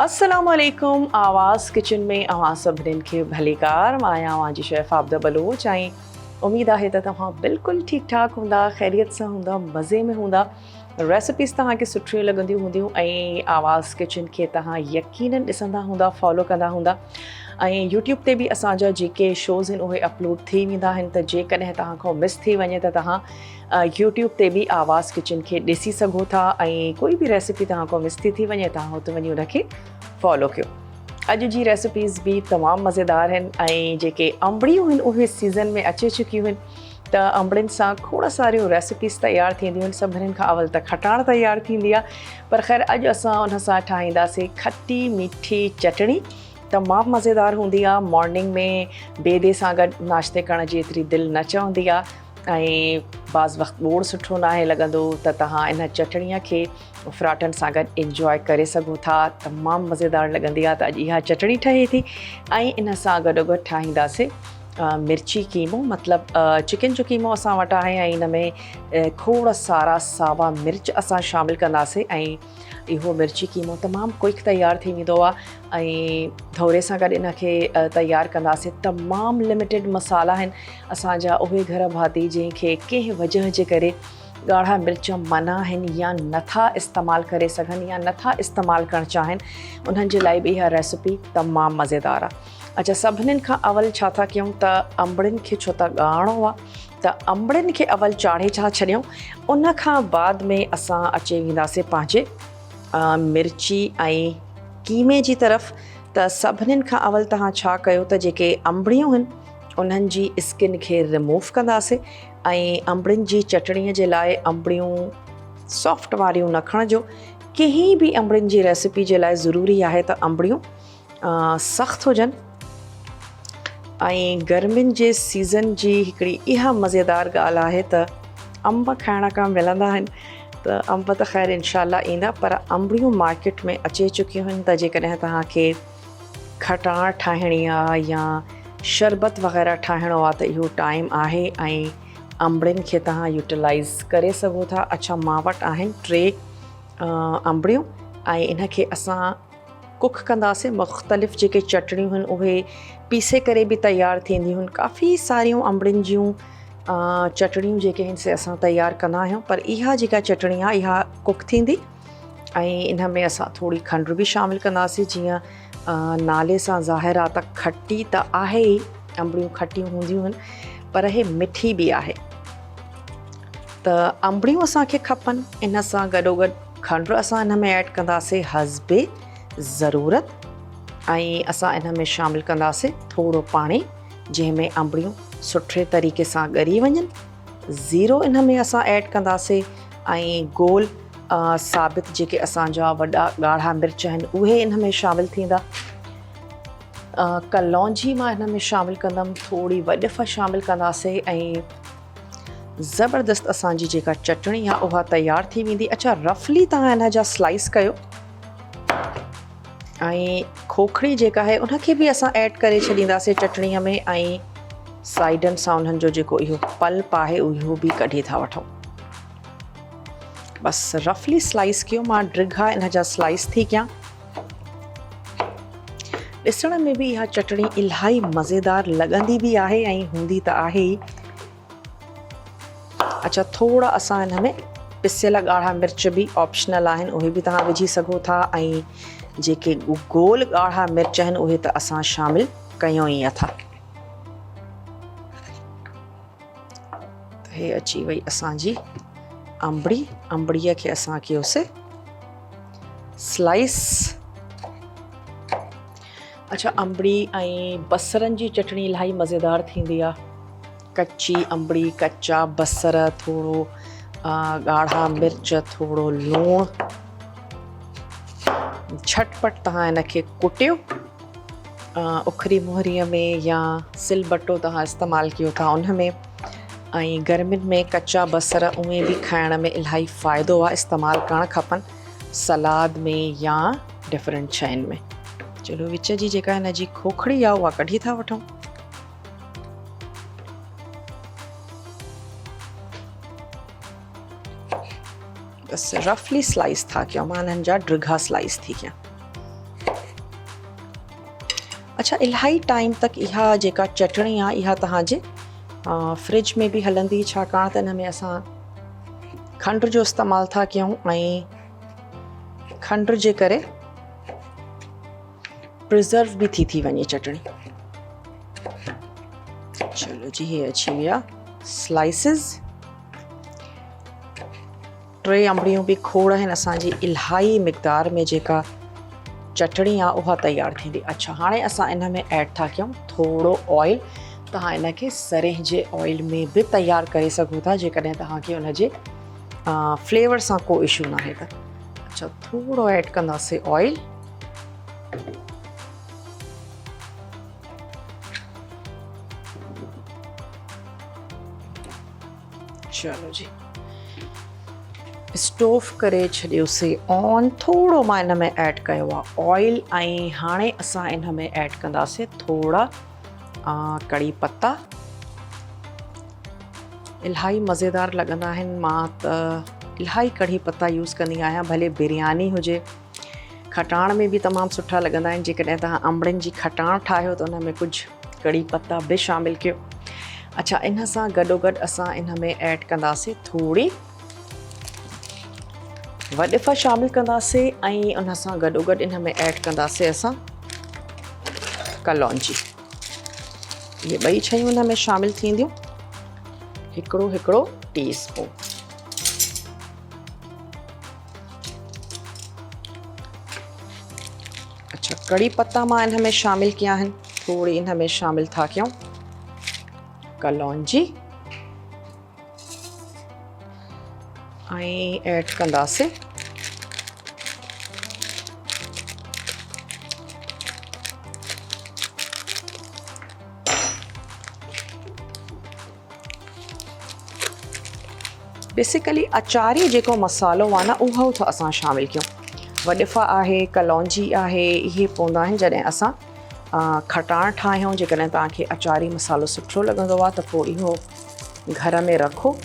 अस्सलाम वालेकुम। आवाज़ किचन में अवां सभिनीनि खे भलीकार। मां आहियां अवां जी शेफ़ आबिदा बलोच ऐं उमेद आहे त तव्हां बिल्कुलु ठीकु ठाक हूंदा, ख़ैरियत सां हूंदा, मज़े में हूंदा। रेसिपीज़ तव्हांखे सुठियूं लॻंदियूं हूंदियूं ऐं आवाज़ किचन खे तव्हां यकीनन ॾिसंदा हूंदा, फॉलो कंदा हूंदा। ऐं यूट्यूब ते बि असांजा जेके शोज़ आहिनि उहे अपलोड थी वेंदा आहिनि, त जेकॾहिं तव्हां खां मिस थी वञे त तव्हां यूट्यूब ते बि आवाज़ किचन खे ॾिसी सघो था ऐं कोई बि रेसिपी तव्हां खां मिस थी वञे तव्हां हुते वञी उनखे फॉलो कयो। अॼु जी रेसिपीज़ बि तमामु मज़ेदार आहिनि ऐं जेके अंबड़ियूं आहिनि उहे सीज़न में अचे चुकियूं आहिनि, त अंबड़ियुनि सां खोड़ सारियूं रेसिपीज़ तयारु थींदियूं आहिनि। सभिनीनि खां अवल त खटाण तयारु थींदी आहे, पर ख़ैर अॼु असां उन सां ठाहींदासीं खटी मीठी चटणी। तमामु मज़ेदार हूंदी आहे। मॉर्निंग में बेदे सां गॾु नाश्ते करण जी एतिरी दिलि न चवंदी आहे ऐं बाज़ वक़्तु ॿोड़ सुठो न आहे लॻंदो, त तव्हां इन चटणीअ खे फ्राटनि सां गॾु इंजॉय करे सघो था। तमामु मज़ेदार लॻंदी आहे। त अॼु इहा चटणी ठहे थी ऐं इन सां गॾोगॾु ठाहींदासीं मिर्ची कीमो, मतिलबु चिकन जो कीमो असां वटि आहे ऐं इन में खोड़ सारा सावा मिर्च असां शामिलु कंदासीं ऐं इहो मिर्ची कीमो तमामु क्विक तयारु थी वेंदो आहे ऐं थोरे सां गॾु इनखे तयारु कंदासीं। तमामु लिमिटेड मसाला आहिनि असांजा उहे घर भाती जंहिंखे कंहिं वजह जे करे ॻाढ़ा मिर्च मना आहिनि या नथा इस्तेमालु करे सघनि या नथा इस्तेमालु करणु चाहिनि, उन्हनि जे लाइ बि इहा रेसिपी तमामु मज़ेदार आहे। अच्छा, सभिनीनि खां अवल छा था कयूं त अंबड़ियुनि खे छो त ॻाढ़ो आहे, त अंबड़ियुनि खे अवल चाढ़े छॾियूं। उन खां बाद में असां अची वेंदासीं पंहिंजे मिर्ची ऐं कीमे जी तरफ़। त सभिनीनि खां अवल तव्हां छा कयो त जेके अंबड़ियूं आहिनि उन्हनि जी स्किन खे रिमूव कंदासीं ऐं अंबड़ियुनि जी चटणीअ जे लाइ अंबड़ियूं सॉफ्ट वारियूं न खणिजो। कंहिं बि अंबड़ियुनि जी रेसिपी जे लाइ ज़रूरी आहे त अंबड़ियूं सख़्तु हुजनि। ऐं गर्मियुनि जे सीज़न जी हिकिड़ी इहा मज़ेदार ॻाल्हि आहे त अंब खाइण खां मिलंदा आहिनि। त अंब त ख़ैर इनशाला ईंदा, पर अंबड़ियूं मार्केट में अचे चुकियूं आहिनि। त जेकॾहिं तव्हांखे खटाण ठाहिणी आहे या शरबत वग़ैरह ठाहिणो आहे त इहो टाइम आहे ऐं अंबड़ियुनि खे तव्हां यूटिलाइज़ करे सघो था। अच्छा, मां वटि आहिनि 3 अंबड़ियूं ऐं इनखे असां कुक कंदासीं। मुख़्तलिफ़ जेके चटणियूं आहिनि उहे पीसे करे बि तयारु थींदियूं आहिनि। काफ़ी सारियूं अंबड़ियुनि जूं चटणियूं जेके आहिनि से असां तयारु कंदा आहियूं, पर इहा जेका चटणी आहे इहा कुक थींदी ऐं इन में असां थोरी खंड बि शामिलु कंदासीं। जीअं नाले सां ज़ाहिर आहे त खटी त आहे ई, अंबड़ियूं खटियूं हूंदियूं आहिनि, पर इहे मिठी बि आहे। त अंबड़ियूं असांखे खपनि, इन सां गॾोगॾु खंड असां इन में ऐड कंदासीं हस्बे ज़रूरत ऐं असां इन में शामिलु कंदासीं थोरो पाणी जंहिंमें अंबड़ियूं सुठे तरीक़े सां ॻरी वञनि। ज़ीरो इन में असां ऐड कंदासीं ऐं गोल साबित जेके असांजा वॾा ॻाढ़ा मिर्च आहिनि उहे इन में शामिलु थींदा। कलौंजी मां हिन में शामिलु कंदमि, थोरी वॾिफ शामिलु कंदासीं ऐं ज़बरदस्त असांजी जेका चटणी आहे उहा तयारु थी वेंदी। अच्छा, रफली तव्हां इन जा स्लाइस कयो ऐं खोखड़ी जेका आहे उनखे बि असां ऐड करे छॾींदासीं चटणीअ में ऐं साइडनि सां उन्हनि जो जेको इहो पल्प आहे उहो बि कढी था वठूं। बसि रफली स्लाइस कयो। मां ड्रिघा इन जा स्लाइस थी कयां। ॾिसण में बि इहा चटणी इलाही मज़ेदार लॻंदी बि आहे ऐं हूंदी त आहे ई। अच्छा, थोरा असां हिन में पिसियल ॻाढ़ा मिर्च बि ऑप्शनल आहिनि, उहे बि तव्हां विझी सघो था ऐं जेके गोल ॻाढ़ा मिर्च आहिनि उहे त असां शामिलु कयूं ई अथा। हे अची वई असांजी अंबड़ीअ खे असां कयोसीं स्लाइस। अच्छा, अंबड़ी ऐं बसरनि जी चटणी इलाही मज़ेदार थींदी आहे। कच्ची अंबड़ी, कच्चा बसर, थोरो ॻाढ़ा मिर्च, थोरो लूणु, झटपट तव्हां इनखे कुटियो। उखरी मोहरीअ में या सिलबटो तव्हां इस्तेमालु कयो था उन में। ऐं गर्मियुनि में कच्चा बसर उहे बि खाइण में इलाही फ़ाइदो आहे, इस्तेमालु करणु खपनि सलाद में या डिफरेंट शयुनि में। चलो, विच जी जेका हिन जी खोखड़ी आहे उहा कढी था वठूं। बसि रफली स्लाइस था कयूं, मां हिननि जा ड्रिघा स्लाइस थी कयां। अच्छा, इलाही टाइम तक इहा जेका चटणी आहे इहा तव्हांजे फ्रिज में बि हलंदी, छाकाणि त हिन में असां खंड जो इस्तेमालु था कयूं ऐं खंड जे करे प्रिज़र्व बि थी वञे चटणी। चलो जी, ये अची विया स्लाइसिस। 3 अंबड़ियूं बि खोड़ आहिनि असांजी इलाही मिक़दार में जेका चटणी आहे उहा तयारु थींदी। अच्छा, हाणे असां इन में ऐड था कयूं थोरो ऑयल। तव्हां इन खे सरेह जे ऑयल में बि तयारु करे सघो था जेकॾहिं तव्हांखे उन जे फ्लेवर सां को इशू न आहे त। अच्छा, थोरो ऐड कंदासीं ऑयल। चलो जी, स्टोव करे छॾियोसीं ऑन। थोरो मां इन में ऐड कयो आहे ऑयल ऐं हाणे असां इन में ऐड कंदासीं थोरा कड़ी पत्ता। इलाही मज़ेदार लॻंदा आहिनि। मां त इलाही कड़ी पत्ता यूज़ कंदी आहियां, भले बिरयानी हुजे। खटाण में बि तमामु सुठा लॻंदा आहिनि। जेकॾहिं तव्हां अंबड़ियुनि जी खटाण ठाहियो त उन में कुझु कड़ी पत्ता बि शामिलु कयो। अच्छा, इन सां गॾोगॾु असां इन में ऐड कंदासीं थोरी वॾिफ शामिलु कंदासीं ऐं उन सां गॾोगॾु इन में ऐड कंदासीं असां कलौंजी। इहे ॿई शयूं इन में शामिलु थींदियूं, हिकिड़ो टीस्पून। अच्छा, कड़ी पत्ता मां इन में शामिलु कया आहिनि। थोरी इन में शामिलु था कयूं कलौंजी ऐं ऐड कंदासीं बेसिकली अचारी जेको मसालो आहे न उहो त असां शामिलु कयूं। वॾिफ आहे, कलौंजी आहे, इहे पवंदा आहिनि जॾहिं असां खटाण ठाहियूं। जेकॾहिं तव्हांखे अचारी मसालो सुठो लॻंदो आहे त पोइ इहो घर में रखो।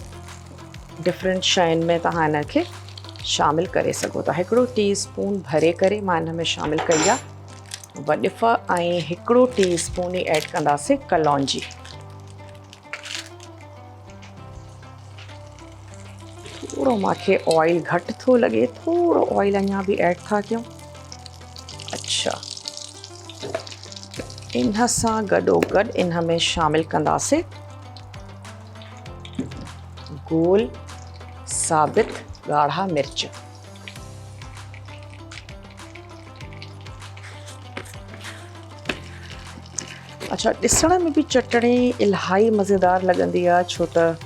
डिफरेंट शयुनि में तव्हां इन खे शामिलु करे सघो था। 1 टीस्पून भरे करे मां इन में शामिलु कई आहे वॾिफ ऐं 1 टीस्पून ई ऐड कंदासीं कलौंजी। थोरो मूंखे ऑयल घटि थो लॻे, थोरो ऑयल अञा बि ऐड था कयूं। अच्छा, इन सां गॾोगॾु इन में शामिलु कंदासीं गोल साबित ॻाढ़ा मिर्च। अच्छा, ॾिसण में बि चटणी इलाही मज़ेदार लॻंदी आहे, छो त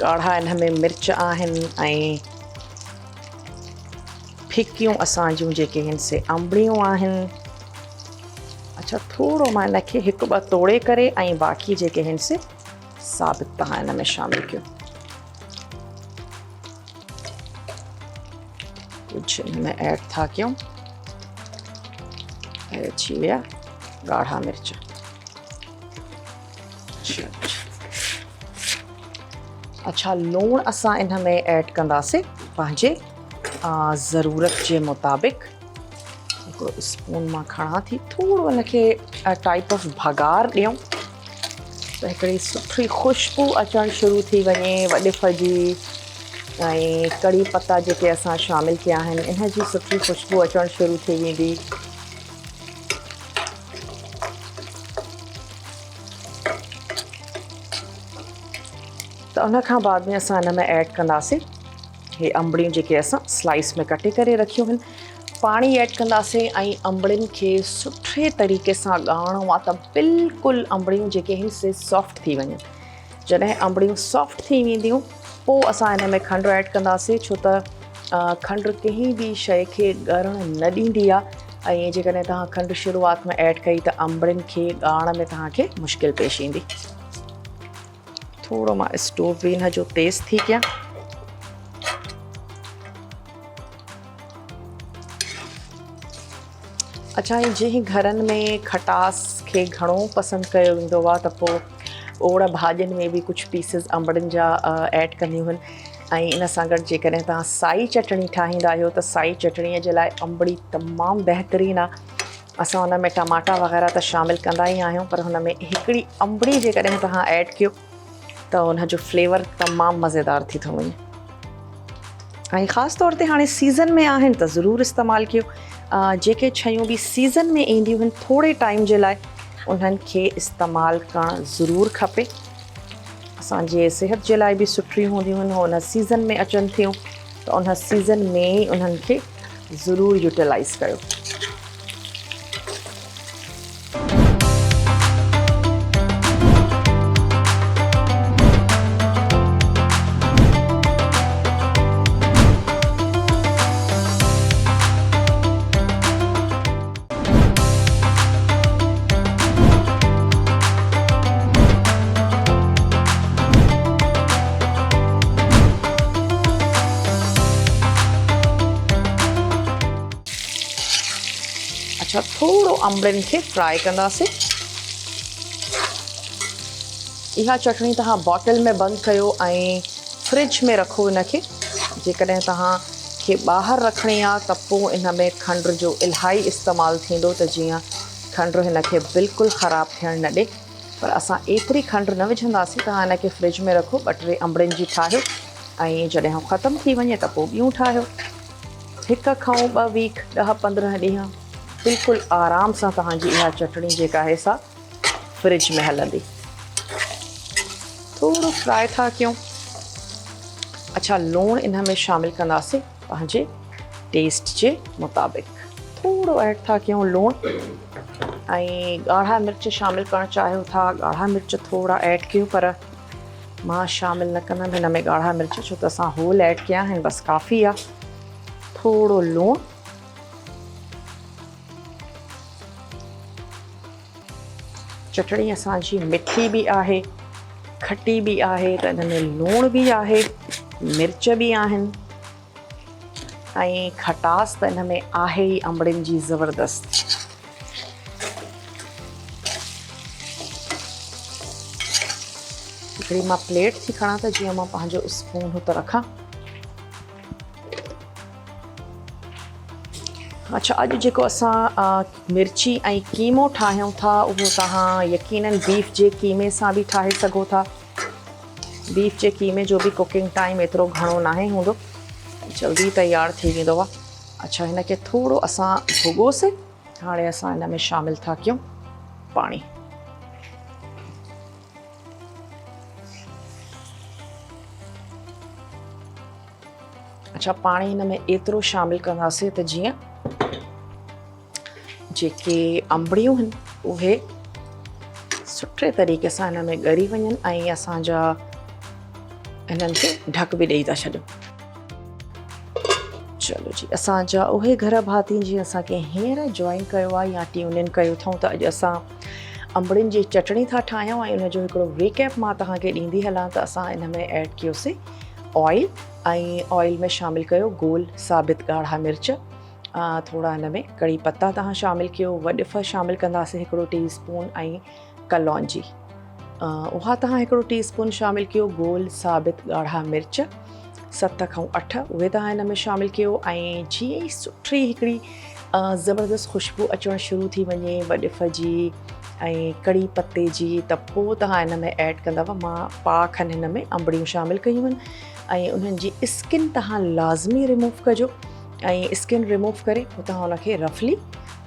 ॻाढ़ा इन में मिर्च आहिनि ऐं फिकियूं असांजूं जेके आहिनि से अंबड़ियूं आहिनि। अच्छा, थोरो मां इन खे 1-2 तोड़े करे ऐं बाक़ी जेके आहिनि से साबित तव्हां इन में शामिलु कयो। कुझु इन में ऐड था कयूं, अची विया ॻाढ़ा मिर्च। अच्छा, लूणु असां इन में ऐड कंदासीं पंहिंजे ज़रूरत जे मुताबिक़। 1 स्पून मां खणां थी, थोरो इन खे टाइप ऑफ भगार ॾियूं त हिकिड़ी सुठी ख़ुशबू अचणु शुरू थी वञे वॾिफ जी ऐं कड़ी पत्ता जेके असां शामिलु कया आहिनि इन जी सुठी ख़ुशबू अचणु शुरू थी वेंदी। त उन खां बाद में असां हिन में ऐड कंदासीं हे अंबड़ियूं जेके असां स्लाइस में कटे करे रखियूं आहिनि। पाणी ऐड कंदासीं ऐं अंबड़ियुनि खे सुठे तरीक़े सां ॻाढ़णो आहे त बिल्कुलु अंबड़ियूं जेके आहिनि से सॉफ्ट थी वञनि। जॾहिं अंबड़ियूं सॉफ्ट थी वेंदियूं पोइ असां हिन में खंडु ऐड कंदासीं, छो त खंडु कंहिं बि शइ खे ॻरण न ॾींदी आहे ऐं जेकॾहिं तव्हां खंडु शुरूआति में ऐड कई त अंबड़ियुनि खे ॻाढ़ण में तव्हांखे मुश्किल पेश ईंदी। थोरो मां स्टोव बि हिन जो तेज़ थी कयां। अच्छा, ऐं जंहिं घरनि में खटास खे घणो पसंदि कयो वेंदो आहे त पोइ ओड़ भाॼियुनि में बि कुझु पीसिस अंबड़ियुनि जा ऐड कंदियूं आहिनि। ऐं इन सां गॾु जेकॾहिं तव्हां साई चटणी ठाहींदा आहियो त साई चटणीअ जे लाइ अंबड़ी तमामु बहितरीनु आहे। असां हुन में टमाटा वग़ैरह त शामिलु कंदा ई आहियूं, पर हुन में हिकिड़ी अंबड़ी जेकॾहिं तव्हां ऐड कयो त हुनजो फ्लेवर तमामु मज़ेदार थी थो वञे। ऐं ख़ासि तौर ते हाणे सीज़न में आहिनि त ज़रूरु इस्तेमालु कयो। जेके शयूं बि सीज़न में ईंदियूं आहिनि थोरे टाइम जे लाइ उन्हनि खे इस्तेमालु करणु ज़रूरु खपे। असांजे सिहत जे लाइ बि सुठियूं हूंदियूं आहिनि, हुन सीज़न में अचनि थियूं त उन सीज़न में ई उन्हनि खे ज़रूरु यूटिलाइज़ कयो। अच्छा, थोरो अंबड़ियुनि खे फ्राई कंदासीं। इहा चटणी तव्हां बॉटल में बंदि कयो ऐं फ्रिज में रखो इनखे। जेकॾहिं तव्हांखे ॿाहिरि रखणी आहे त पोइ इन में खंड जो इलाही इस्तेमालु थींदो त जीअं खंड हिनखे बिल्कुलु ख़राबु थियणु न ॾे। पर असां एतिरी खंड न विझंदासीं। तव्हां हिनखे फ्रिज में रखो, 2-3 अंबड़ियुनि जी ठाहियो ऐं जॾहिं हू ख़तमु थी वञे त पोइ ॿियूं ठाहियो। 1 खां 2 वीक 10-15 ॾींहं बिल्कुलु आराम सां तव्हांजी इहा चटणी जेका आहे सा फ्रिज में हलंदी। थोरो फ्राई था कयूं। अच्छा, लूणु इन में शामिलु कंदासीं पंहिंजे टेस्ट जे मुताबिक़। थोरो ऐड था कयूं लूणु, ऐं ॻाढ़ा मिर्च शामिलु करणु चाहियो था ॻाढ़ा मिर्च थोरा ऐड कयो, पर मां शामिलु न कंदमि हिन में ॻाढ़ा मिर्च, छो त असां होल ऐड कया आहिनि, बसि काफ़ी आहे। थोरो लूणु, चटणी असांजी मिठी बि आहे, खटी बि आहे, त हिन में लूणु बि आहे, मिर्च बि आहिनि ऐं खटास त हिन में आहे ई अंबड़ियुनि जी ज़बरदस्त। हिकिड़ी मां प्लेट थी खणा त जीअं मां पंहिंजो स्पून हुते रखां। अच्छा, अॼु जेको असां मिर्ची ऐं कीमो ठाहियूं था उहो तव्हां यकीनन बीफ जे कीमे सां बि ठाहे सघो था। बीफ जे कीमे जो बि कुकिंग टाइम एतिरो घणो नाहे हूंदो, जल्दी तयारु थी वेंदो आहे। अच्छा, हिनखे थोरो असां भुॻोसीं। हाणे असां हिन में शामिलु था कयूं पाणी। अच्छा, पाणी हिन में एतिरो शामिलु कंदासीं त जीअं जेके अंबड़ियूं आहिनि उहे सुठे तरीक़े सां हिन में ॻरी वञनि ऐं असांजा हिननि खे ढक बि ॾेई था छॾियूं। चलो जी, असांजा उहे घर भाती जीअं असांखे हींअर जॉइन कयो आहे या ट्यून इन कयो अथऊं त अॼु असां अंबड़ियुनि जी चटणी था ठाहियूं ऐं उनजो हिकिड़ो रिकैप मां तव्हांखे ॾींदी हलां। त असां हिन में ऐड कयोसीं ऑयल, ऐं ऑयल में शामिलु कयो गोल साबित ॻाढ़ा मिर्च, थोड़ा हिन में कड़ी पत्ता तव्हां शामिलु कयो, वॾिफ शामिलु कंदासीं 1 टीस्पून, ऐं कलौंजी उहा तव्हां 1 टीस्पून शामिलु कयो। गोल साबित ॻाढ़ा मिर्च 7 खां 8 उहे तव्हां हिन में शामिलु कयो। ऐं जीअं ई सुठी हिकिड़ी ज़बरदस्त ख़ुशबू अचणु शुरू थी वञे वॾिफ जी ऐं कड़ी पत्ते जी, त पोइ तव्हां हिन में ऐड कंदव। मां पाउ खनि हिन में अंबड़ियूं शामिलु कयूं आहिनि ऐं उन्हनि जी स्किन तव्हां लाज़मी रिमूव कजो। ऐं स्किन रिमूव करे पोइ तव्हां हुनखे रफली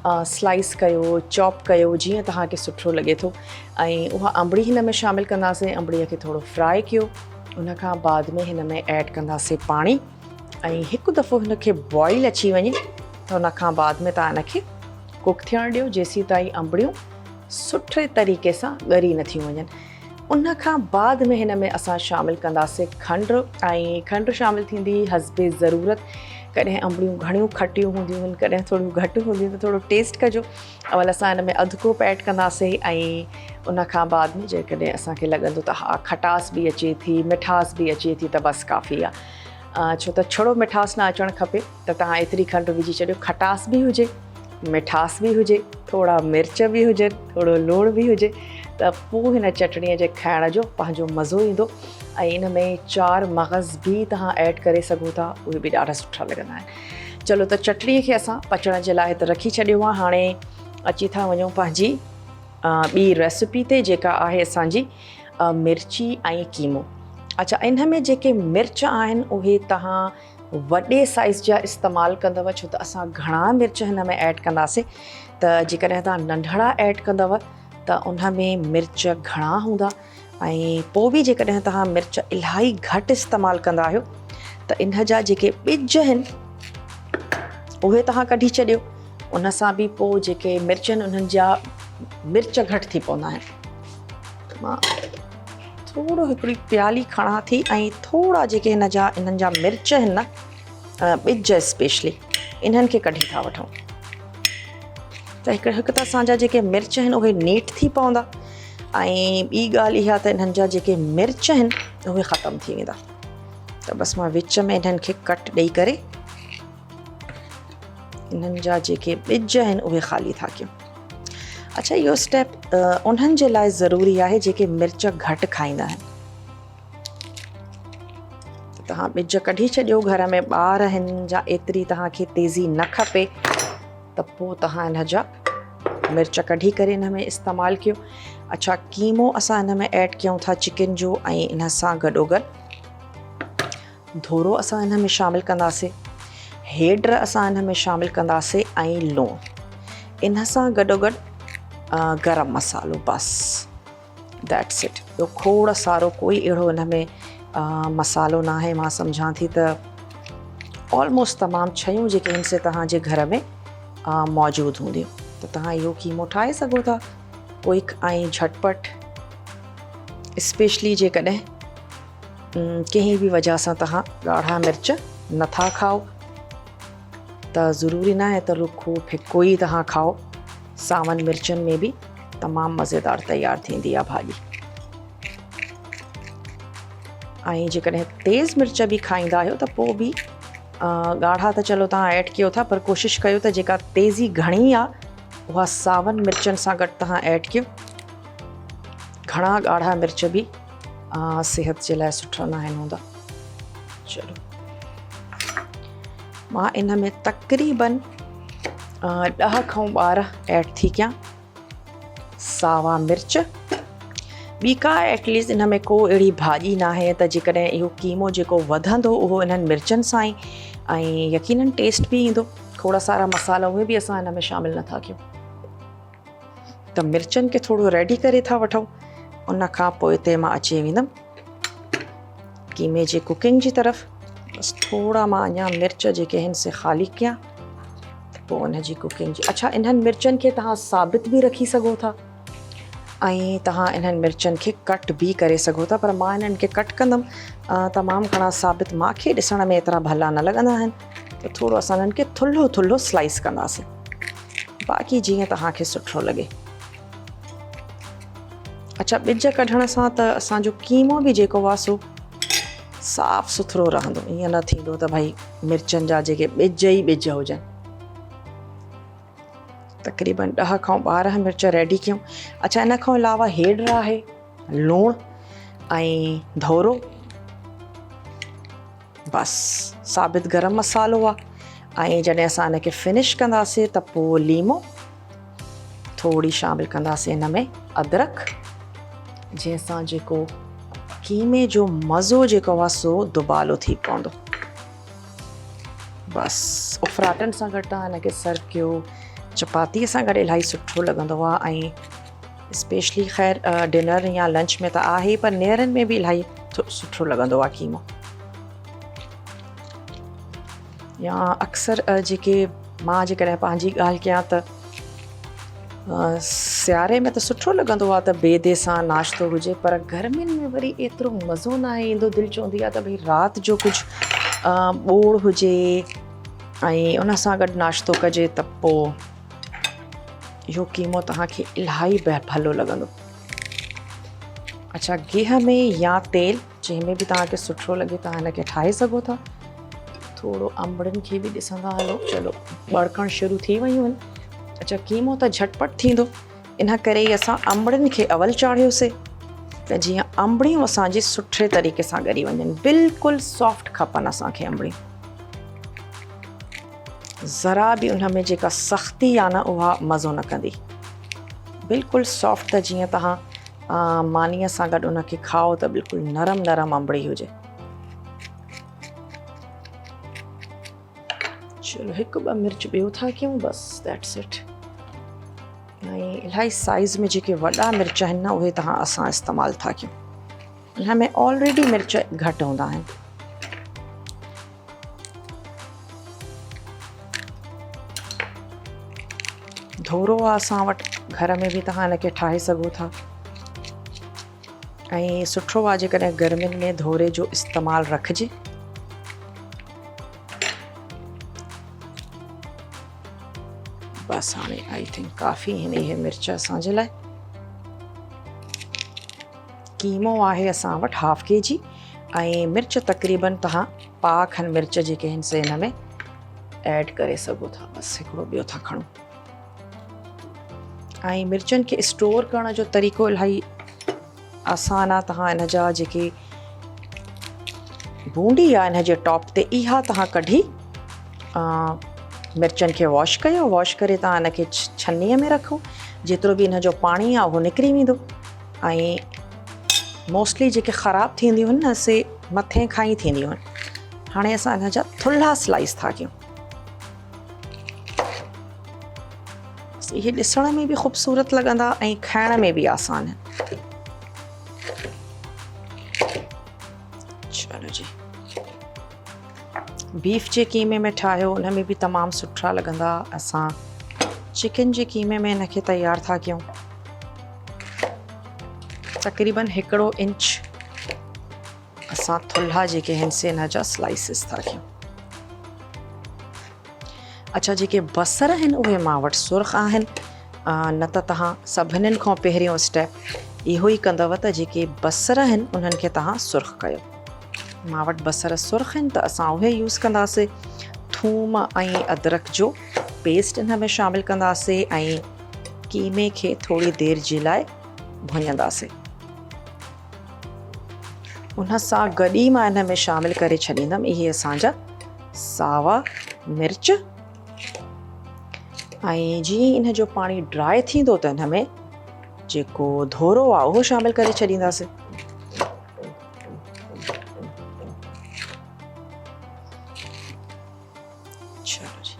स्लाइस कयो, चॉप कयो, जीअं तव्हांखे सुठो लॻे थो। ऐं उहा अंबड़ी हिन में शामिलु कंदासीं। अंबड़ीअ खे थोरो फ्राई कयो, उन खां बाद में हिन में ऐड कंदासीं पाणी, ऐं हिकु दफ़ो हिनखे बॉइल अची वञे त उन खां बाद में तव्हां हिनखे कुक थियणु ॾियो, जेसीं ताईं अंबड़ियूं सुठे तरीक़े सां ॻरी न थियूं वञनि। उन खां बाद में हिन में असां शामिलु कंदासीं खंड, ऐं खंड शामिलु थींदी हस्बे ज़रूरत। कॾहिं अंबड़ियूं घणियूं खटियूं हूंदियूं आहिनि, कॾहिं थोरियूं घटि हूंदियूं आहिनि, त थोरो टेस्ट कजो। अवल असां हिन में अधु कोप ऐड कंदासीं, ऐं उन खां बाद में जेकॾहिं असांखे लॻंदो त हा खटास बि अचे थी, मिठास बि अचे थी, त बसि काफ़ी आहे। छो त छड़ो मिठास न अचणु खपे, त तव्हां एतिरी खंड विझी छॾियो, खटास बि हुजे, मिठास बि हुजे, थोरा मिर्च बि हुजनि, थोरो लूणु बि हुजे, त पोइ हिन चटणीअ जे खाइण जो पंहिंजो मज़ो ईंदो। ऐं इन में 4 मग़ज़ बि तव्हां ऐड करे सघो था, उहे बि ॾाढा सुठा लॻंदा आहिनि। चलो, त चटणीअ खे असां पचण जे लाइ हिते रखी छॾियो आहे। हाणे अची था वञूं पंहिंजी ॿी रेसिपी ते, जेका आहे असांजी मिर्ची ऐं कीमो। अच्छा, इन में जेके मिर्च आहिनि उहे तव्हां वॾे साइज़ जा इस्तेमालु कंदव, छो त असां घणा मिर्च हिन में ऐड कंदासीं। त जेकॾहिं तव्हां नंढड़ा ऐड कंदव त उन में मिर्च घणा हूंदा, ऐं पोइ बि जेकॾहिं तव्हां मिर्च इलाही घटि इस्तेमालु कंदा आहियो त इन जा जेके ॿिज आहिनि उहे तव्हां कढी छॾियो। उन सां बि पोइ जेके मिर्च आहिनि उन्हनि जा मिर्च घटि थी पवंदा आहिनि। मां थोरो हिकिड़ी प्याली खणा थी ऐं थोरा जेके इन्हनि जा मिर्च आहिनि न, ॿिज स्पेशली, इन्हनि खे कढी था वठूं। त हिकु त असांजा जेके मिर्च आहिनि उहे नीट थी पवंदा, ऐं ॿी ॻाल्हि इहा त इन्हनि जा जेके मिर्च आहिनि उहे ख़तमु थी वेंदा। त बसि मां विच में इन्हनि खे कट ॾेई करे इन्हनि जा जेके ॿिज आहिनि उहे ख़ाली था कयूं। अच्छा, इहो स्टेप उन्हनि जे लाइ ज़रूरी आहे जेके मिर्च घटि खाईंदा आहिनि। तव्हां ॿिज कढी छॾियो, घर में ॿार आहिनि जा एतिरी तव्हांखे तेज़ी न खपे त पोइ तव्हां इन जा मिर्च कढी करे इन में इस्तेमालु कयो। अच्छा, कीमो असां इन में ऐड कयूं था चिकन जो, ऐं इन सां गॾोगॾु धोरो असां इन में शामिलु कंदासीं, हेड असां इन में शामिलु कंदासीं, ऐं लूणु। इन सां गॾोगॾु गरम मसालो, बसि दैट्स इट। ॿियो खोड़ सारो कोई अहिड़ो इन में मसालो न आहे। मां सम्झां थी त ऑलमोस्ट तमामु शयूं जेके हिन से तव्हांजे घर में मौजूदु हूंदियूं। त तव्हां इहो कीमो ठाहे सघो था क्विक ऐं झटपट, स्पेशली जेकॾहिं कंहिं बि वजह सां तव्हां ॻाढ़ा मिर्च नथा खाओ त ज़रूरी न आहे त रुखो फिको ई तव्हां खाओ। सावन मिर्चनि में बि तमामु मज़ेदार तयारु थींदी आहे भाॼी। ऐं जेकॾहिं तेज़ मिर्च बि खाईंदा आहियो त पोइ बि ॻाढ़ा त चलो तव्हां ऐड कयो था, पर कोशिशि कयो त जेका तेज़ी घणी आहे उहा सावन मिर्चनि सां गॾु तव्हां ऐड कयो। घणा ॻाढ़ा मिर्च बि सिहत जे लाइ सुठा न आहिनि हूंदा। चलो, मां इन में तक़रीबन 10 खां 12 ऐड थी कयां सावा मिर्च। ॿी का एटलीस्ट इन में को अहिड़ी भाॼी न आहे त जेकॾहिं इहो कीमो जेको वधंदो उहो इन्हनि मिर्चनि सां ई, ऐं यकीनन टेस्ट बि ईंदो। खोड़ा सारा मसाला उहे बि असां हिन में शामिलु नथा कयूं। त मिर्चनि खे थोरो रेडी करे था वठूं। उन खां पोइ हिते मां अची वेंदमि कीमे जी कुकिंग जी तरफ़। बसि थोरा मां अञा मिर्च जेके आहिनि से ख़ाली कयां त पोइ उन जी कुकिंग जी। अच्छा, इन्हनि मिर्चनि खे तव्हां साबित बि रखी सघो था, ऐं तव्हां इन्हनि मिर्चनि खे कट बि करे सघो था, पर मां इन्हनि खे कट कंदमि। तमामु घणा साबित मूंखे ॾिसण में एतिरा भला न लॻंदा आहिनि, त थोरो असां इन्हनि खे थुल्हो थुल्हो स्लाइस कंदासीं, बाक़ी जीअं तव्हांखे सुठो लॻे। अच्छा, ॿिज कढण सां त असांजो कीमो बि जेको आहे सो साफ़ु सुथिरो रहंदो। ईअं न थींदो त भई मिर्चनि जा जेके ॿिज ई ॿिज हुजनि। तक़रीबन 10 खां 12 मिर्च रेडी कयूं। अच्छा, इन खां अलावा हेड आहे लूणु ऐं धोरो, बसि साबित गरम मसालो आहे। ऐं जॾहिं असां इनखे फिनिश कंदासीं त पोइ लीमो थोरी शामिलु कंदासीं इन में, अदरक, जंहिंसां जेको कीमे जो मज़ो जेको आहे सो दुबालो थी पवंदो। बसि उफराटनि सां गॾु तव्हां हिनखे सर्व कयो। चपातीअ सां गॾु इलाही सुठो लॻंदो आहे, ऐं स्पेशली ख़ैर डिनर या लंच में त आहे ई, पर नेरनि में बि इलाही सुठो लॻंदो आहे कीमो। या अक्सर जेके मां जेकॾहिं पंहिंजी ॻाल्हि कयां त सियारे में त सुठो लॻंदो आहे त बेदे सां नाश्तो हुजे, पर गर्मियुनि में वरी एतिरो मज़ो न आहे ईंदो। दिलि चवंदी आहे त भई राति जो कुझु ॿोड़ हुजे ऐं उन सां गॾु नाश्तो कजे, त पोइ इहो कीमो तव्हांखे इलाही भलो लॻंदो। अच्छा, गिह में या तेल जंहिंमें बि तव्हांखे सुठो लॻे तव्हां हिनखे ठाहे सघो था। थोरो अंबड़ियुनि खे बि ॾिसंदा हलो। चलो, ॿड़कण शुरू थी वियूं आहिनि। अच्छा, कीमो त झटपट थींदो, इन करे ई असां अंबड़ियुनि खे अवल चाढ़ियोसीं त जीअं अंबड़ियूं असांजी सुठे तरीक़े सां ॻरी वञनि। बिल्कुलु सॉफ्ट खपनि असांखे अंबड़ियूं। ज़रा बि उन में जेका सख़्ती आहे न उहा मज़ो न कंदी। बिल्कुलु सॉफ्ट त जीअं तव्हां मानीअ सां गॾु उनखे खाओ त बिल्कुलु नरम नरम अंबड़ी हुजे। चलो हिकु ॿ मिर्च ॿियो था कयूं, बसि दैट्स इट। ऐं इलाही साइज़ में जेके वॾा मिर्च आहिनि न उहे असां इस्तेमालु था कयूं। हिन में ऑलरेडी मिर्च घटि हूंदा आहिनि। धोरो आहे असां वटि, घर में बि तव्हां हिनखे ठाहे सघो था। ऐं सुठो आहे जेकॾहिं गर्मियुनि में धोरे जो इस्तेमालु रखिजे। बसि हाणे आई थिंक काफ़ी आहिनि इहे मिर्च असांजे लाइ। कीमो आहे असां वटि हाफ kg ऐं मिर्च तक़रीबन तव्हां पाउ खनि मिर्च जेके आहिनि से हिन में ऐड करे सघो था। बसि हिकिड़ो ॿियो था खणूं। ऐं मिर्चनि खे स्टोर करण जो तरीक़ो इलाही आसान आहे। तव्हां हिन जा जेके बूंदी आहे हिन जे टॉप ते, इहा तव्हां कढी मिर्चनि खे वॉश कयो। वॉश करे तव्हां हिनखे छन्नीअ में रखो। जेतिरो बि हिन जो पाणी आहे उहो निकिरी वेंदो। ऐं मोस्टली जेके ख़राबु थींदियूं आहिनि न से मथे खां ई थींदियूं आहिनि। हाणे असां हिन जा थुल्हा स्लाइस था कयूं। इहे ॾिसण में बि ख़ूबसूरत लॻंदा ऐं खाइण में बि आसान आहिनि। चलो जी, बीफ जे कीमे में ठाहियो उन में बि तमामु सुठा लॻंदा। असां चिकन जे कीमे में हिनखे तयारु था कयूं। तक़रीबन 1 इंच असां थुल्हा जेके आहिनि से हिन जा स्लाइसिस था कयूं। अच्छा, जेके बसर आहिनि उहे मां वटि सुर्ख़ आहिनि। न त तव्हां सभिनीनि खां पहिरियों स्टेप इहो ई कंदव त जेके बसर आहिनि उन्हनि खे तव्हां सुर्ख़ कयो। मां वटि बसर सुर्ख़ आहिनि त असां उहे यूज़ कंदासीं। थूम ऐं अदरक जो पेस्ट हिन में शामिलु कंदासीं ऐं कीमे खे थोरी देरि जे लाइ भुञंदासीं। उन सां गॾु ई मां हिन में शामिलु करे छॾींदमि इहे असांजा सावा मिर्च। ऐं जीअं इन जो पाणी ड्राई थींदो त हिन में जेको धोरो आहे उहो शामिलु करे छॾींदासीं। चलो जी,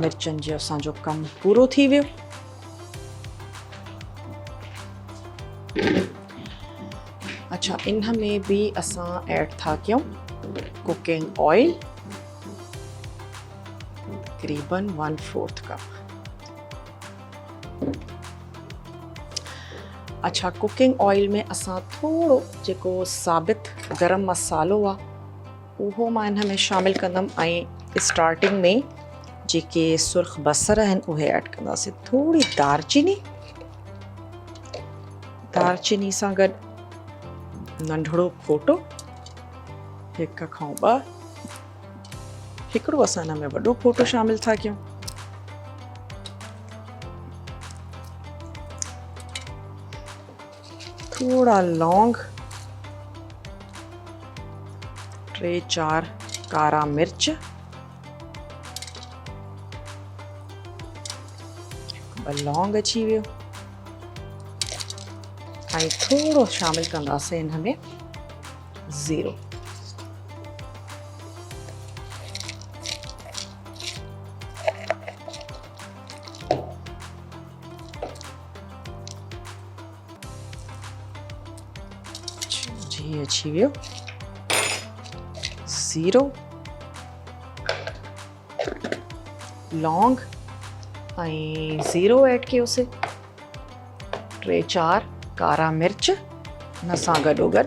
मिर्चनि जो असांजो कमु पूरो थी वियो। अच्छा, इन में बि असां ऐड था कयूं कुकिंग ऑयल, तक़रीबन 1/4 कप। अच्छा, कुकिंग ऑयल में असां थोरो जेको साबित गरम मसालो आहे उहो मां हिन में शामिलु कंदमि ऐं स्टार्टिंग में जेके सुर्ख़ बसर आहिनि उहे ऐड कंदासीं। थोरी दालचीनी सां गॾु नंढड़ो फोटो, 1 खां 2। हिकिड़ो असां हिन में वॾो फोटो शामिलु था कयूं। थोड़ा लौंग, 3-4 कारा मिर्च, 2 लौंग अची वियो ऐं थोरो शामिलु कंदासीं हिन में ज़ीरो। जी अची वियो ज़ीरो, लौंग ऐं ज़ीरो ऐड कयोसीं। 3-4 कारा मिर्च हिन सां गॾोगॾु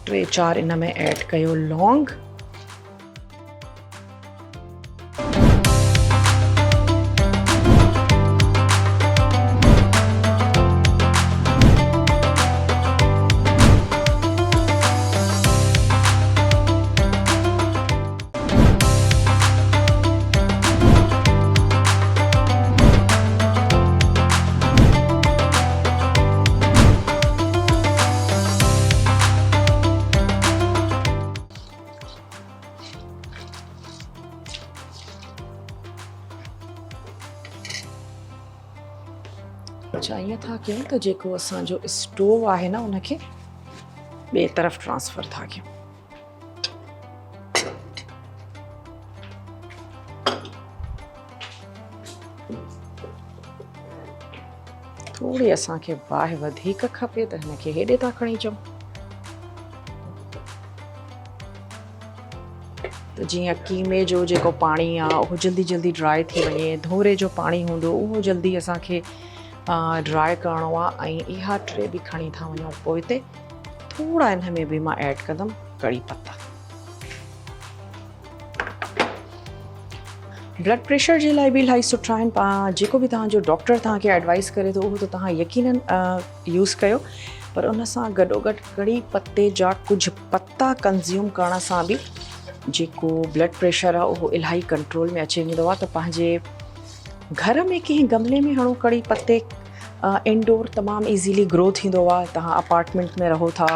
3-4 इन में ऐड कयो लौंग। अच्छा ईअं था कयूं त जेको असांजो स्टोव आहे न उनखे ॿिए तरफ़ ट्रांसफ़र था कयूं। थोड़ी असांखे बाहि वधीक खपे त हिनखे हेॾे था खणी अचूं। त जीअं कीमे जो जेको पाणी आहे उहो जल्दी जल्दी ड्राई थी वञे, धोरे जो पाणी हूंदो उहो जल्दी असांखे ड्राई करिणो आहे। ऐं इहा ट्रे बि खणी था वञूं। पोइ हिते थोड़ा हिन में बि मां ऐड कंदमि कड़ी पत्ता। ब्लड प्रेशर जे लाइ बि इलाही सुठा आहिनि। जेको बि तव्हांजो डॉक्टर तव्हांखे एडवाइस करे थो उहो त तव्हां यकीनन यूज़ कयो, पर उन सां गॾोगॾु कड़ी पत्ते जा कुझु पत्ता कंज़्यूम करण सां बि जेको ब्लड प्रेशर आहे उहो इलाही कंट्रोल में अची वेंदो आहे। त पंहिंजे घर में कंहिं गमले में हणो कड़ी पत्ते। इंडोर तमामु ईज़ीली ग्रो थींदो आहे। तव्हां अपार्टमेंट में रहो था,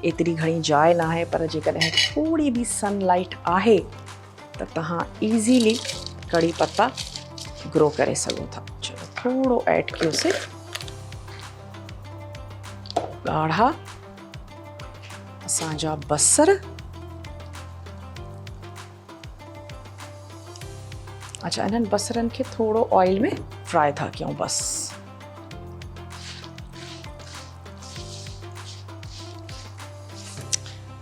एतिरी घणी जाइ न आहे, पर जेकॾहिं थोड़ी बि सनलाइट आहे त तव्हां ईज़ीली कड़ी पत्ता ग्रो करे सघो था। चलो थोड़ो ऐड कयोसीं ॻाढ़ा असांजा बसर। अच्छा इन्हनि बसरनि खे थोड़ो ऑयल में फ्राई था कयूं बस।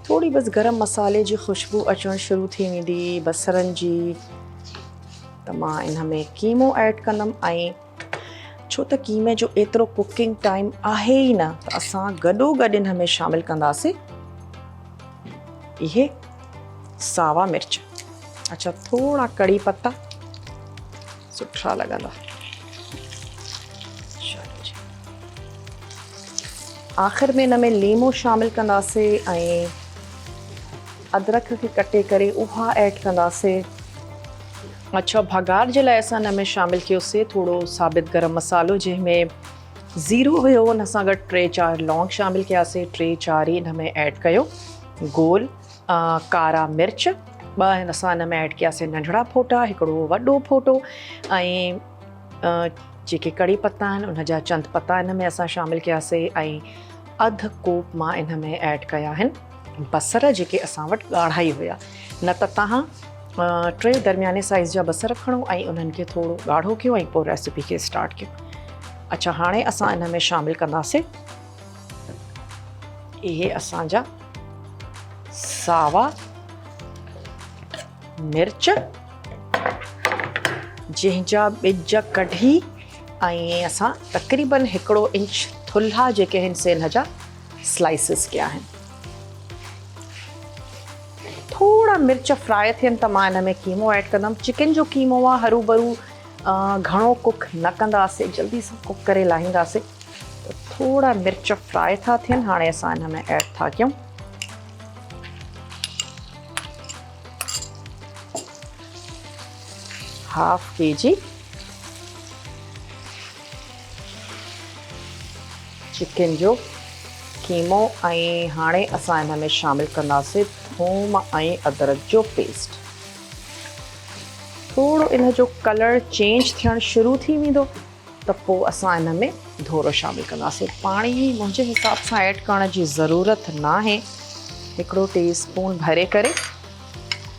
थोड़ी बस गरम मसाले जी खुशबू अचणु शुरू थी वेंदी बसरनि जी, त मां इन में कीमो ऐड कंदमि। ऐं छो त कीमे जो एतिरो कुकिंग टाइम आहे ई न, त असां गॾोगॾु इन में शामिल कंदासीं इहे सावा मिर्च। अच्छा थोड़ा कड़ी पत्ता सुठा लॻंदा। चलो जी, आख़िर में इन में लीमो शामिल कंदासीं ऐं अदरक खे कटे करे उहा ऐड कंदासीं। अच्छा भगार जे लाइ असां हिन में शामिल कयोसीं थोड़ो साबित गरम मसालो, जंहिंमें ज़ीरो हुयो। हुन सां गॾु 3-4 लौंग शामिल कयासीं, 3-4 ई हिन में ऐड कयो गोल कारा मिर्च। 2 असां हिन में ऐड कयासीं नंढड़ा फोटा, हिकिड़ो वॾो फोटो। ऐं जेके कड़ी पत्ता आहिनि उन जा चंद पत्ता हिन में असां शामिल कयासीं। ऐं अधु कोप मां इन में ऐड कया आहिनि बसर, जेके असां वटि ॻाढ़ा ई हुया। न त तव्हां 3 दरमियाने साइज़ जा बसर खणो ऐं उन्हनि खे थोड़ो ॻाढ़ो कयो ऐं पोइ रेसिपी खे स्टार्ट कयो। अच्छा हाणे असां इन में शामिल कंदासीं इहे असांजा सावा मिर्च, जंहिंजा ॿिज कढी ऐं असां तक़रीबन 1 इंच थुल्हा जेके आहिनि से हिन जा स्लाइसिस कया आहिनि। थोड़ा मिर्च फ्राई थियनि त मां हिन में कीमो ऐड कंदमि। चिकन जो कीमो आहे, हरू भरू घणो कुक न कंदासीं, जल्दी सां कुक करे लाहींदासीं। त थोड़ा मिर्च फ्राई था थियनि, हाणे असां हिन में ऐड था कयूं ½ kg चिकन जो कीमो। ऐं हाणे असां हिन में शामिल कंदासीं थूम ऐं अदरक जो पेस्ट। थोड़ो इन जो कलर चेंज थियणु शुरू थी वेंदो त पोइ असां इन में धोरो शामिल कंदासीं। पाणी मुंहिंजे हिसाब सां ऐड करण जी ज़रूरत न आहे। 1 टीस्पून भरे करे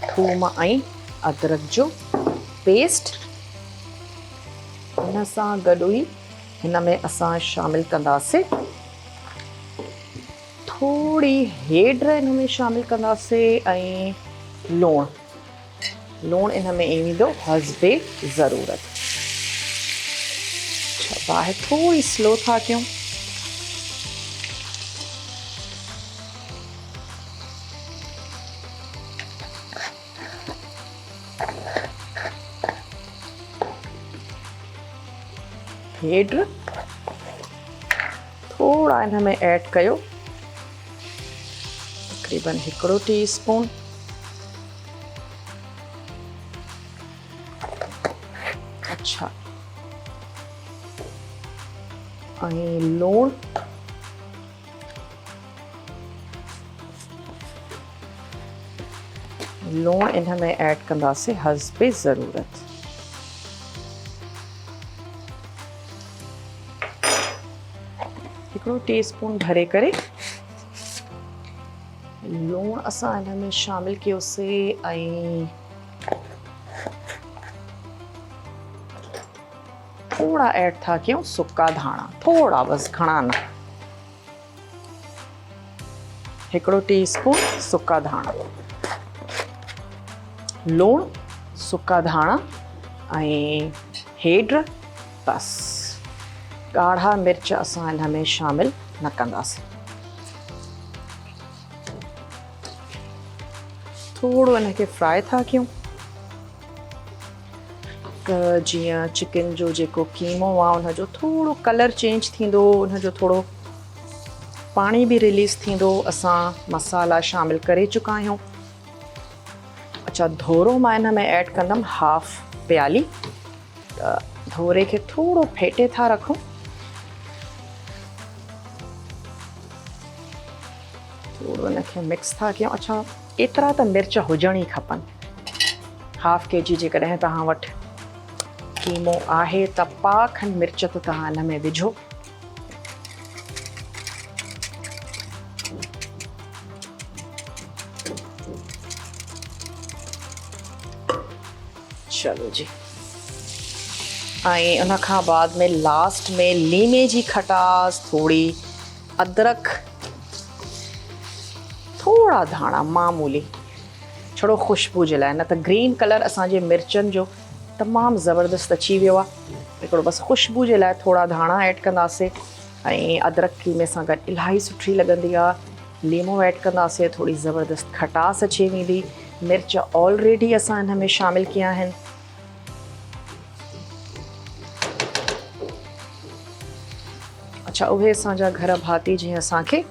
थूम ऐं अदरक जो पेस्ट हिन सां गॾु ई हिन में असां शामिल कंदासीं थोड़ी हेड हिन में शामिल कंदासीं ऐं लूणु इन में वेंदो हस्बे ज़रूरत। अच्छा बाहि थोड़ी स्लो था कयूं। हेड थोड़ा इन में ऐड कयो, तक़रीबन 1 टीस्पून। अच्छा ऐं लूणु इन में ऐड कंदासीं हस्बे ज़रूरत। हिकिड़ो टीस्पून भरे करे लूण असां हिन में शामिल कयोसीं ऐं थोड़ा ऐड था कयूं सुका धाणा, थोड़ा बस, घणा न। हिकिड़ो टीस्पून सुका धाणा, लूण, सुका धाणा ऐं हेड, बस। ॻाढ़ा मिर्च असां हिन में शामिल न कंदासीं। थोड़ो हिनखे फ्राई था कयूं त जीअं चिकन जो जेको कीमो आहे उनजो थोड़ो कलर चेंज थींदो, उनजो थोड़ो पाणी बि रिलीज़ थींदो। असां मसाला शामिल करे चुका आहियूं। अच्छा, धोरो मां हिन में ऐड कंदमि हाफ प्याली। त धोरे खे थोड़ो फेटे था रखूं। थोड़ो हिनखे मिक्स था कयूं। अच्छा, एतिरा त मिर्च हुजण ई खपनि। हाफ के जी जेकॾहिं तव्हां वटि कीमो आहे त पा खनि मिर्च त तव्हां हिन में विझो। चलो जी। ऐं उन खां बाद में लास्ट में लीमे जी खटास, थोड़ी अदरक, थोड़ा धाणा मामूली, छड़ो ख़ुशबू जे लाइ। न त ग्रीन कलर असांजे मिर्चनि जो तमामु ज़बरदस्त अची वियो आहे। हिकिड़ो बसि ख़ुशबू जे लाइ थोड़ा धाणा ऐड कंदासीं ऐं अदरक कीमे सां गॾु इलाही सुठी लॻंदी आहे। लीमो ऐड कंदासीं, थोड़ी ज़बरदस्त खटास अची वेंदी। मिर्च ऑलरेडी असां हिन में शामिल कया आहिनि। अच्छा, उहे असांजा घर भाती जीअं असांखे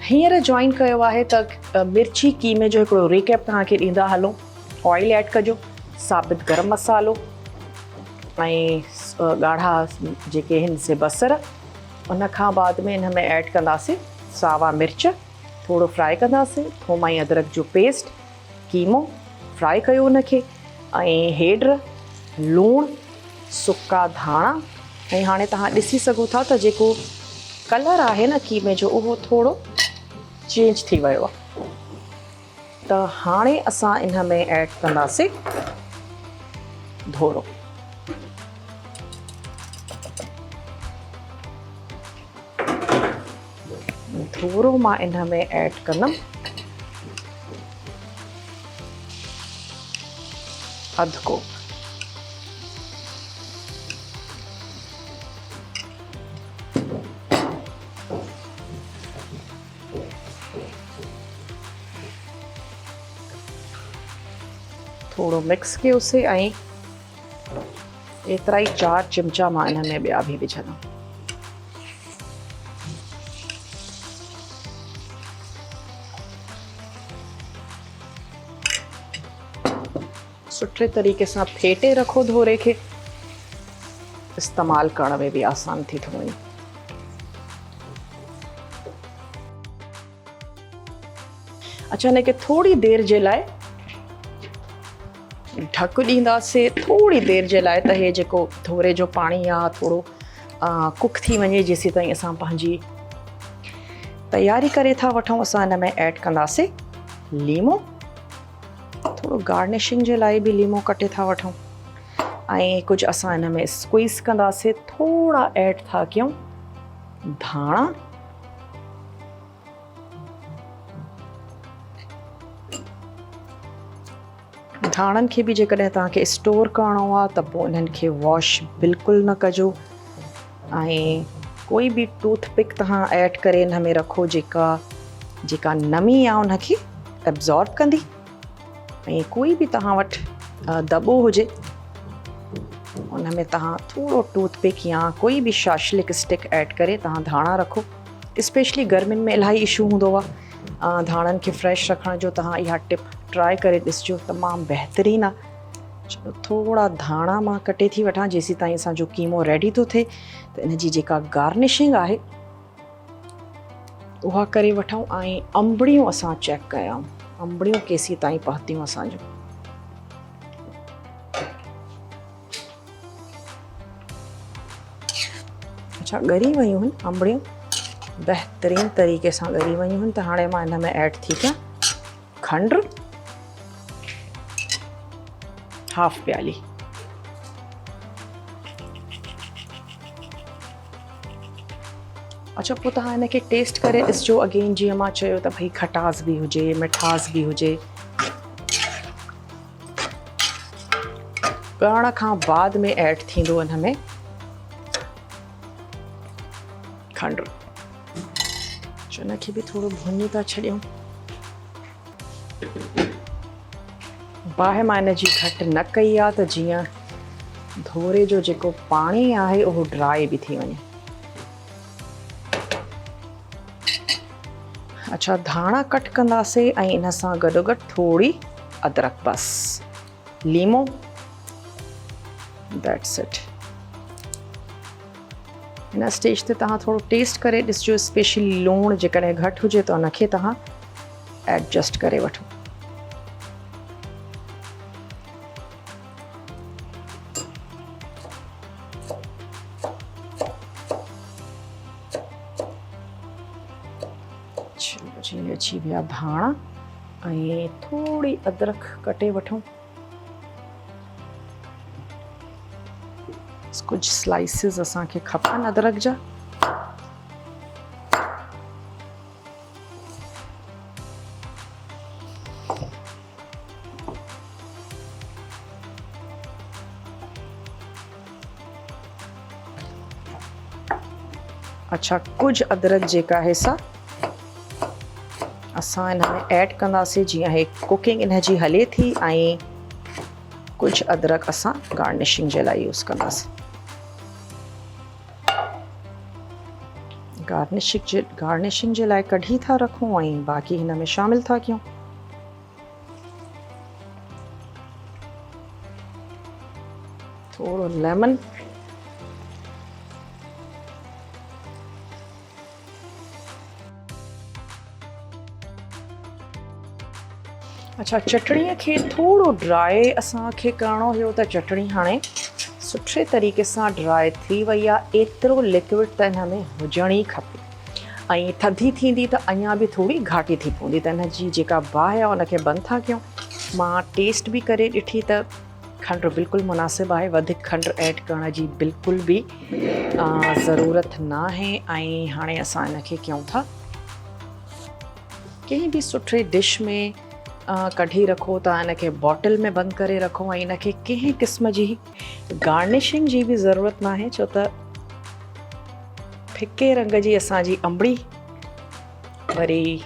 हींअर जॉइन कयो आहे त मिर्ची कीमे जो हिकिड़ो रिकेप तव्हांखे ॾींदा हलूं। ऑयल ऐड कजो, साबित गरम मसालो ऐं ॻाढ़ा जेके आहिनि से बसर। उन खां बाद में हिन में ऐड कंदासीं सावा मिर्च, थोड़ो फ्राई कंदासीं। थूम ऐं अदरक जो पेस्ट, कीमो फ्राई कयो उनखे, ऐं हेड, लूणु, सुका धाणा। ऐं हाणे तव्हां ॾिसी सघो था त जेको कलर आहे न कीमे जो, उहो थोड़ो चेंज थी वियो आहे। त हाणे असां इन में ऐड कंदासीं धोरो। धोरो मां इन में ऐड कंदमि अधु कोप। थोड़ो मिक्स कयोसीं ऐं एतिरा ई 4 चिमचा मां इन में ॿिया बि विझंदमि। सुठे तरीक़े सां फेटे रखो धोरे खे, इस्तेमालु करण में बि आसान थी थो वञे। अच्छा, हिनखे थोड़ी देर जे लाइ ढक ॾींदासीं, थोड़ी देर जे लाइ, त हे जेको धोरे जो पाणी आहे थोड़ो कुक थी वञे, जेसीं ताईं असां पंहिंजी तयारी करे था वठूं। असां हिन में ऐड कंदासीं लीमो, थोड़ो गार्निशिंग जे लाइ बि लीमो कटे था वठूं। ऐं कुझु असां हिन में स्क्वीज़ कंदासीं, थोड़ा ऐड था कयूं धाणा, धाणनि खे बि जेकॾहिं तव्हांखे स्टोर करिणो आहे त पोइ इन्हनि खे वॉश बिल्कुलु न कजो। ऐं कोई बि टूथपिक तव्हां ऐड करे हिन में रखो जेका नमी आहे उनखे एब्ज़ॉर्ब कंदी। ऐं कोई बि तव्हां वटि दॿो हुजे उन में तव्हां थोड़ो टूथपिक या कोई बि शाशलिक स्टिक ऐड करे तव्हां धाणा रखो। स्पेशली गर्मियुनि में इलाही इशू हूंदो आहे धाणनि खे फ्रेश रखण जो। तव्हां इहा टिप ट्राई करे ॾिसजो, तमामु बहितरीनु आहे। चलो, थोड़ा धाणा मां कटे थी वठां जेसीं ताईं असांजो कीमो रेडी थो थिए। त इन जी जेका गार्निशिंग आहे उहा करे वठूं। ऐं अंबड़ियूं असां चेक कयूं, अंबड़ियूं केसीं ताईं पहुतियूं असांजो। अच्छा ॻरी वियूं आहिनि अंबड़ियूं, बहितरीन तरीक़े सां ॻरी वियूं आहिनि। त हाणे मां इन में ऐड थी कयां खंडु, हाफ प्याली। अच्छा पोइ तव्हां इनखे टेस्ट करे ॾिसिजो। अगेन जीअं मां चयो त भई खटास बि हुजे, मिठास बि हुजे। करण खां बाद में ऐड थींदो इन में खंडु। इनखे बि थोरो भुञी था छॾियूं। बाहि मां इन जी घटि न कई आहे त जीअं धोरे जो जेको पाणी आहे उहो ड्राई बि थी वञे। अच्छा धाणा कट कंदासीं ऐं इन सां गॾोगॾु थोरी अदरक, बस लीमो, दैट्स इट। हिन स्टेज ते तव्हां थोरो टेस्ट करे ॾिसिजो, स्पेशली लूणु जेकॾहिं घटि हुजे त उनखे तव्हां एडजस्ट करे वठो। चलो जी अची विया धाणा ऐं थोरी अदरक कटे वठूं। कुछ स्लाइसिस असांखे खपनि अदरक जा। अच्छा कुछ अदरक जेका है सा असां इन में ऐड कंदासीं, जीअं हे कुकिंग इन जी हले थी, ऐं कुछ अदरक असां गार्निशिंग जे लाइ यूज़ कंदासीं। गार्निशिंग जे लाइ कढी था रखूं ऐं बाक़ी हिन में शामिल था कयूं। थोरो लेमन, अच्छा चटणीअ खे थोरो ड्राई असांखे करणो हुयो त चटणी हाणे सुठे तरीक़े सां ड्राई थी वई आहे। एतिरो लिक्विड त हिन में हुजण ई खपे, ऐं थधी थींदी त अञा बि थोरी घाटी थी पवंदी। त हिन जी जेका बाहि आहे उनखे बंदि था कयूं। मां टेस्ट बि करे ॾिठी त खंडु बिल्कुलु मुनासिबु आहे, वधीक खंडु ऐड करण जी बिल्कुलु बि ज़रूरत न आहे। ऐं हाणे असां इनखे कयूं था कंहिं बि सुठे डिश में कढी रखो, त इनखे बॉटल में बंदि करे रखो ऐं इनखे कंहिं क़िस्म जी गार्निशिंग जी बि ज़रूरत न आहे, छो त फिके रंग जी असांजी अंबड़ी, वरी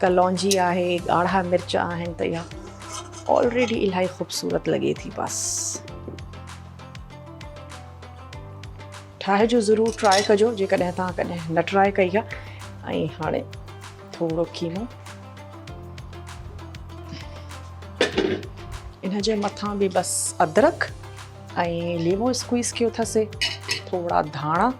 कलौंजी आहे, ॻाढ़ा मिर्च आहिनि, त इहा ऑलरेडी इलाही ख़ूबसूरत लॻे थी। बसि ठाहे जो, ज़रूरु ट्राई कजो जेकॾहिं तव्हां कॾहिं न ट्राई कई आहे। ऐं हाणे थोरो कीमो, इन जे मथां बि बसि अदरक ऐं लीमो स्क्वीज़ कयो अथसि, थोरा धाणा।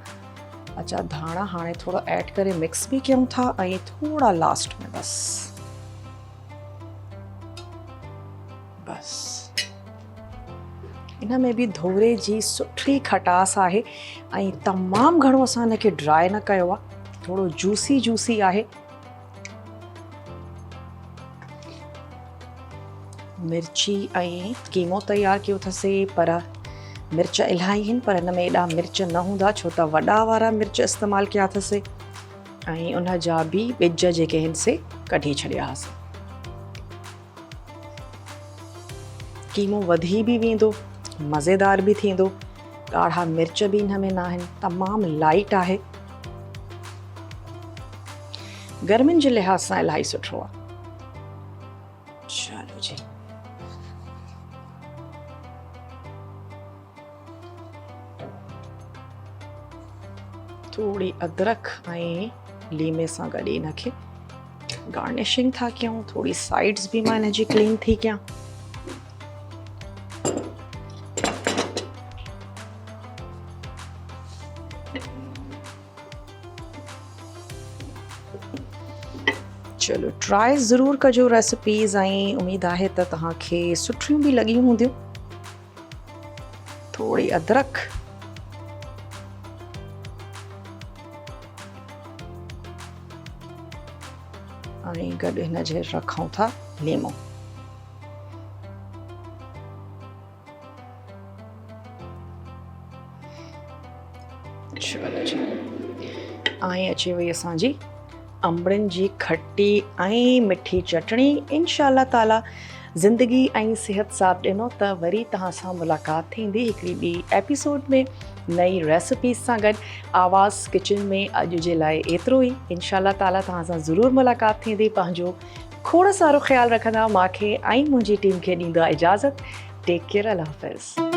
अच्छा धाणा हाणे थोरो ऐड करे मिक्स बि कयूं था, ऐं थोरा लास्ट में बसि इन में बि धोरे जी सुठी खटास आहे ऐं तमामु घणो असां हिनखे ड्राई न कयो आहे, थोरो जूसी जूसी आहे। मिर्ची ऐं कीमो तयारु कयो अथसि, पर मिर्च इलाही आहिनि, पर हिन में एॾा मिर्च न हूंदा छो त वॾा वारा मिर्च इस्तेमालु कया अथसि ऐं उन जा बि ॿिज जेके आहिनि से कढी छॾिया हुआसीं। कीमो वधी बि वेंदो, मज़ेदार बि थींदो, ॻाढ़ा मिर्च बि हिन में न आहिनि, तमामु लाइट आहे, गर्मियुनि जे लिहाज़ सां इलाही सुठो आहे। चलो जी थोड़ी अदरक ऐं लीमे सां गॾु इनखे गार्निशिंग था कयूं। थोड़ी साइड्स बि मां इन जी क्लीन थी कयां। चलो ट्राई ज़रूरु कजो रेसिपीज़, ऐं उमेदु आहे त तव्हांखे सुठियूं बि लॻियूं हूंदियूं। थोड़ी अदरक, ऐं गॾु हिन जे रखूं था लीमो। चलो जी, ऐं अची वई असांजी अंबड़ियुनि जी खटी ऐं मिठी चटणी। इंशाअल्लाह ताला ज़िंदगी ऐं सिहत साथ ॾिनो त वरी तव्हां सां मुलाक़ात थींदी हिकिड़ी ॿी एपिसोड में नई रेसिपीज़ सां गॾु। आवाज़ किचन में अॼु जे लाइ एतिरो ई। इंशाअल्लाह ताला तव्हां सां ज़रूरु मुलाक़ात थींदी। पंहिंजो खोड़ सारो ख़्यालु रखंदा। मूंखे ऐं मुंहिंजी टीम खे ॾींदा इजाज़त। टेक केयर, अल्लाह हाफ़िज़।